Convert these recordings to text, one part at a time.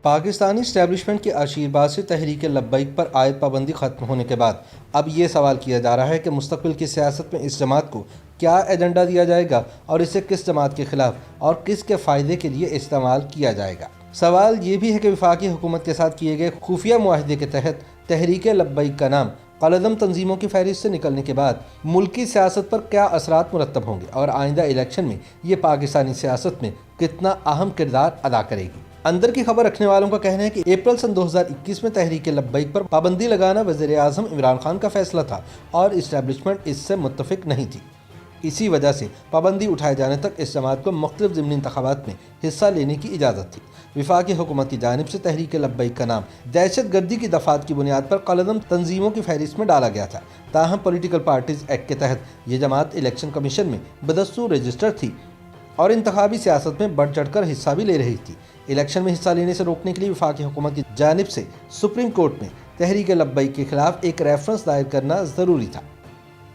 Pakistani establishment کی اشیرباد سے تحریک لبیک پر عائد پابندی ختم ہونے کے بعد اب یہ سوال کیا جا رہا ہے کہ مستقبل کی سیاست میں اس جماعت کو کیا ایجنڈا دیا جائے گا اور اسے کس جماعت کے خلاف اور کس کے فائدے کے لیے استعمال کیا جائے گا۔ سوال یہ بھی ہے کہ وفاقی حکومت کے ساتھ کیے گئے خفیہ معاہدے کے تحت تحریک لبیک کا نام قلعدم تنظیموں کی فہرست سے نکلنے کے بعد ملکی سیاست پر کیا اثرات مرتب ہوں گے اور آئندہ الیکشن میں یہ پاکستانی سیاست میں کتنا اہم کردار ادا کرے گی۔ اندر کی خبر رکھنے والوں کا کہنا ہے کہ اپریل سن 2021 میں تحریک لبیک پر پابندی لگانا وزیر اعظم عمران خان کا فیصلہ تھا اور اسٹیبلشمنٹ اس سے متفق نہیں تھی۔ اسی وجہ سے پابندی اٹھائے جانے تک اس جماعت کو مختلف ضمنی انتخابات میں حصہ لینے کی اجازت تھی۔ وفاقی حکومت کی جانب سے تحریک لبیک کا نام دہشت گردی کی دفعات کی بنیاد پر قلعدم تنظیموں کی فہرست میں ڈالا گیا تھا، تاہم پولیٹیکل پارٹیز ایکٹ کے تحت یہ جماعت الیکشن کمیشن میں بدستور رجسٹر تھی اور انتخابی سیاست میں بڑھ چڑھ کر حصہ بھی لے رہی تھی۔ الیکشن میں حصہ لینے سے روکنے کے لیے وفاقی حکومت کی جانب سے سپریم کورٹ میں تحریک لبیک کے خلاف ایک ریفرنس دائر کرنا ضروری تھا،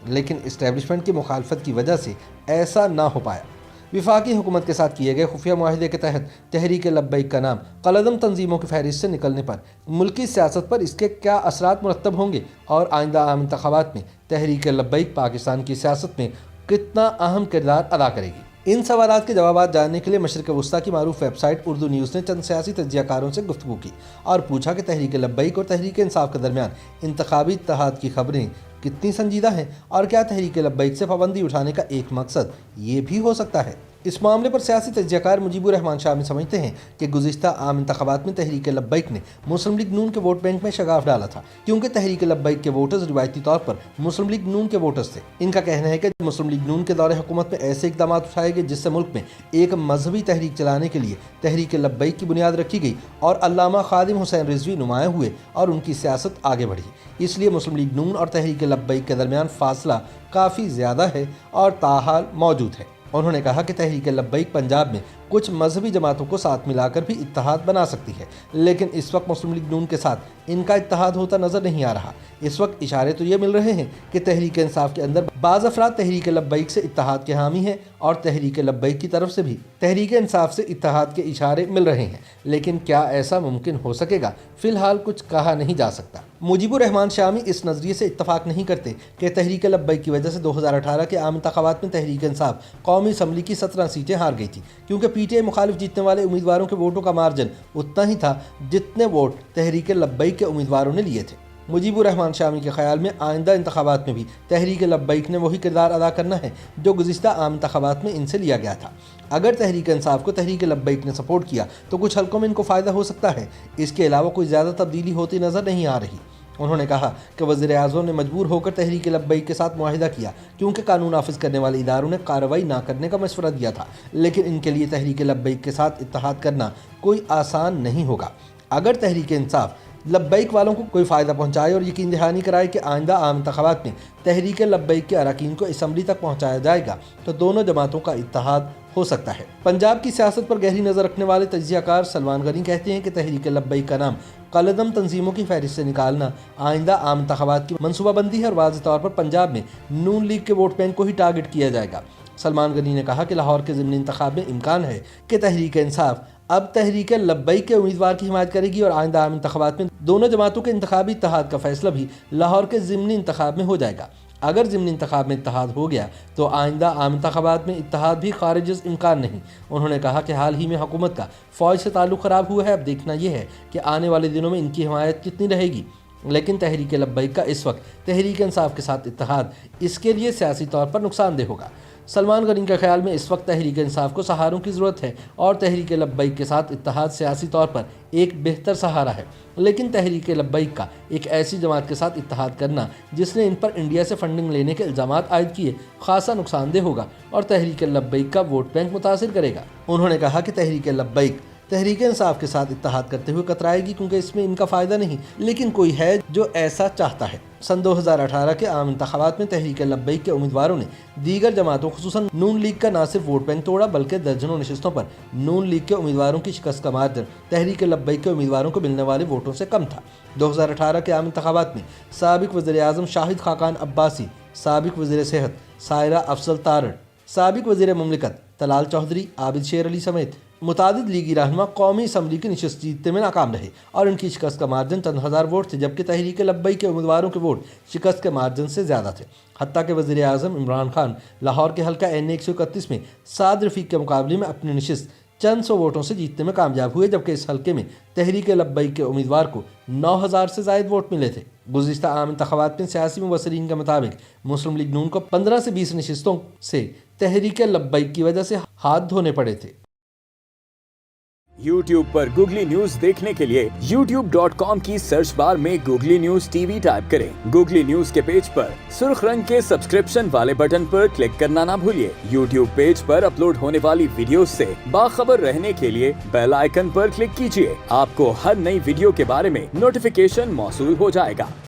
لیکن اسٹیبلشمنٹ کی مخالفت کی وجہ سے ایسا نہ ہو پایا۔ وفاقی حکومت کے ساتھ کیے گئے خفیہ معاہدے کے تحت تحریک لبیک کا نام قلعدم تنظیموں کی فہرست سے نکلنے پر ملکی سیاست پر اس کے کیا اثرات مرتب ہوں گے اور آئندہ عام انتخابات میں تحریک لبیک پاکستان کی سیاست میں کتنا اہم کردار ادا کرے گی۔ ان سوالات کے جوابات جاننے کے لیے مشرق وسطیٰ کی معروف ویب سائٹ اردو نیوز نے چند سیاسی تجزیہ کاروں سے گفتگو کی اور پوچھا کہ تحریک لبیک اور تحریک انصاف کے درمیان انتخابی اتحاد کی خبریں کتنی سنجیدہ ہیں اور کیا تحریک لبیک سے پابندی اٹھانے کا ایک مقصد یہ بھی ہو سکتا ہے۔ اس معاملے پر سیاسی تجزیہ کار مجیب الرحمان شامی سمجھتے ہیں کہ گزشتہ عام انتخابات میں تحریک لبیک نے مسلم لیگ نون کے ووٹ بینک میں شگاف ڈالا تھا، کیونکہ تحریک لبیک کے ووٹرز روایتی طور پر مسلم لیگ نون کے ووٹرز تھے۔ ان کا کہنا ہے کہ مسلم لیگ نون کے دور حکومت میں ایسے اقدامات اٹھائے گئے جس سے ملک میں ایک مذہبی تحریک چلانے کے لیے تحریک لبیک کی بنیاد رکھی گئی اور علامہ خادم حسین رضوی نمایاں ہوئے اور ان کی سیاست آگے بڑھی۔ اس لیے مسلم لیگ نون اور تحریک لبیک کے درمیان فاصلہ کافی زیادہ ہے اور تاحال موجود ہے۔ انہوں نے کہا کہ تحریک لبیک پنجاب میں کچھ مذہبی جماعتوں کو ساتھ ملا کر بھی اتحاد بنا سکتی ہے، لیکن اس وقت مسلم لیگ نون کے ساتھ ان کا اتحاد ہوتا نظر نہیں آ رہا۔ اس وقت اشارے تو یہ مل رہے ہیں کہ تحریک انصاف کے اندر بعض افراد تحریک لبیک سے اتحاد کے حامی ہیں اور تحریک لبیک کی طرف سے بھی تحریک انصاف سے اتحاد کے اشارے مل رہے ہیں، لیکن کیا ایسا ممکن ہو سکے گا؟ فی الحال کچھ کہا نہیں جا سکتا۔ مجیب الرحمان شامی اس نظریے سے اتفاق نہیں کرتے کہ تحریک لبیک کی وجہ سے 2018 کے عام انتخابات میں تحریک انصاف قومی اسمبلی کی 17 سیٹیں ہار گئی تھی، کیونکہ پی ٹی آئی مخالف جیتنے والے امیدواروں کے ووٹوں کا مارجن اتنا ہی تھا جتنے ووٹ تحریک لبیک کے امیدواروں نے لیے تھے۔ مجیب الرحمان شامی کے خیال میں آئندہ انتخابات میں بھی تحریک لبیک نے وہی کردار ادا کرنا ہے جو گزشتہ عام انتخابات میں ان سے لیا گیا تھا۔ اگر تحریک انصاف کو تحریک لبیک نے سپورٹ کیا تو کچھ حلقوں میں ان کو فائدہ ہو سکتا ہے، اس کے علاوہ کوئی زیادہ تبدیلی ہوتی نظر نہیں آ رہی۔ انہوں نے کہا کہ وزیر اعظم نے مجبور ہو کر تحریک لبیک کے ساتھ معاہدہ کیا کیونکہ قانون نافذ کرنے والے اداروں نے کارروائی نہ کرنے کا مشورہ دیا تھا، لیکن ان کے لیے تحریک لبیک کے ساتھ اتحاد کرنا کوئی آسان نہیں ہوگا۔ اگر تحریک انصاف لبیک والوں کو کوئی فائدہ پہنچائے اور یقین دہانی کرائے کہ آئندہ عام انتخابات میں تحریک لبیک کے اراکین کو اسمبلی تک پہنچایا جائے گا تو دونوں جماعتوں کا اتحاد ہو سکتا ہے۔ پنجاب کی سیاست پر گہری نظر رکھنے والے تجزیہ کار سلمان غنی کہتے ہیں کہ تحریک لبیک کا نام قلعدم تنظیموں کی فہرست سے نکالنا آئندہ عام انتخابات کی منصوبہ بندی ہے اور واضح طور پر پنجاب میں نون لیگ کے ووٹ بینک کو ہی ٹارگٹ کیا جائے گا۔ سلمان غنی نے کہا کہ لاہور کے ضمنی انتخاب میں امکان ہے کہ تحریک انصاف اب تحریک لبیک کے امیدوار کی حمایت کرے گی اور آئندہ عام انتخابات میں دونوں جماعتوں کے انتخابی اتحاد کا فیصلہ بھی لاہور کے ضمنی انتخاب میں ہو جائے گا۔ اگر ضمنی انتخاب میں اتحاد ہو گیا تو آئندہ عام انتخابات میں اتحاد بھی خارج از امکان نہیں۔ انہوں نے کہا کہ حال ہی میں حکومت کا فوج سے تعلق خراب ہوا ہے، اب دیکھنا یہ ہے کہ آنے والے دنوں میں ان کی حمایت کتنی رہے گی، لیکن تحریک لبیک کا اس وقت تحریک انصاف کے ساتھ اتحاد اس کے لیے سیاسی طور پر نقصان دہ ہوگا۔ سلمان غنی کے خیال میں اس وقت تحریک انصاف کو سہاروں کی ضرورت ہے اور تحریک لبیک کے ساتھ اتحاد سیاسی طور پر ایک بہتر سہارا ہے، لیکن تحریک لبیک کا ایک ایسی جماعت کے ساتھ اتحاد کرنا جس نے ان پر انڈیا سے فنڈنگ لینے کے الزامات عائد کیے خاصا نقصان دہ ہوگا اور تحریک لبیک کا ووٹ بینک متاثر کرے گا۔ انہوں نے کہا کہ تحریک لبیک تحریک انصاف کے ساتھ اتحاد کرتے ہوئے کترائے گی کیونکہ اس میں ان کا فائدہ نہیں، لیکن کوئی ہے جو ایسا چاہتا ہے۔ سن 2018 کے عام انتخابات میں تحریک لبیک کے امیدواروں نے دیگر جماعتوں خصوصاً نون لیگ کا نہ صرف ووٹ بینک توڑا بلکہ درجنوں نشستوں پر نون لیگ کے امیدواروں کی شکست کا مارجن تحریک لبیک کے امیدواروں کو ملنے والے ووٹوں سے کم تھا۔ 2018 کے عام انتخابات میں سابق وزیر اعظم شاہد خاقان عباسی، سابق وزیر صحت سائرہ افضل تارڑ، سابق وزیر مملکت طلال چودھری، عابد شیر علی سمیت متعدد لیگی رہنما قومی اسمبلی کی نشست جیتنے میں ناکام رہے اور ان کی شکست کا مارجن چند ہزار ووٹ تھے، جبکہ تحریک لبیک کے امیدواروں کے ووٹ شکست کے مارجن سے زیادہ تھے۔ حتیٰ کہ وزیر اعظم عمران خان لاہور کے حلقہ این 131 میں سعد رفیق کے مقابلے میں اپنی نشست چند سو ووٹوں سے جیتنے میں کامیاب ہوئے، جبکہ اس حلقے میں تحریک لبیک کے امیدوار کو 9000 سے زائد ووٹ ملے تھے۔ گزشتہ عام انتخابات میں سیاسی مبصرین کے مطابق مسلم لیگ نون کو 15 سے 20 نشستوں سے تحریک لبیک کی وجہ سے ہاتھ دھونے پڑے تھے۔ YouTube پر گوگلی نیوز دیکھنے کے لیے youtube.com کی سرچ بار میں googly news T V type کریں۔ گوگلی نیوز کے پیج پر سرخ رنگ کے سبسکرپشن والے بٹن پر کلک کرنا نہ بھولیے۔ YouTube پیج پر اپلوڈ ہونے والی ویڈیوز سے باخبر رہنے کے لیے بیل آئیکن پر کلک کیجیے۔ آپ کو ہر نئی ویڈیو کے بارے میں نوٹیفیکیشن موصول ہو جائے گا۔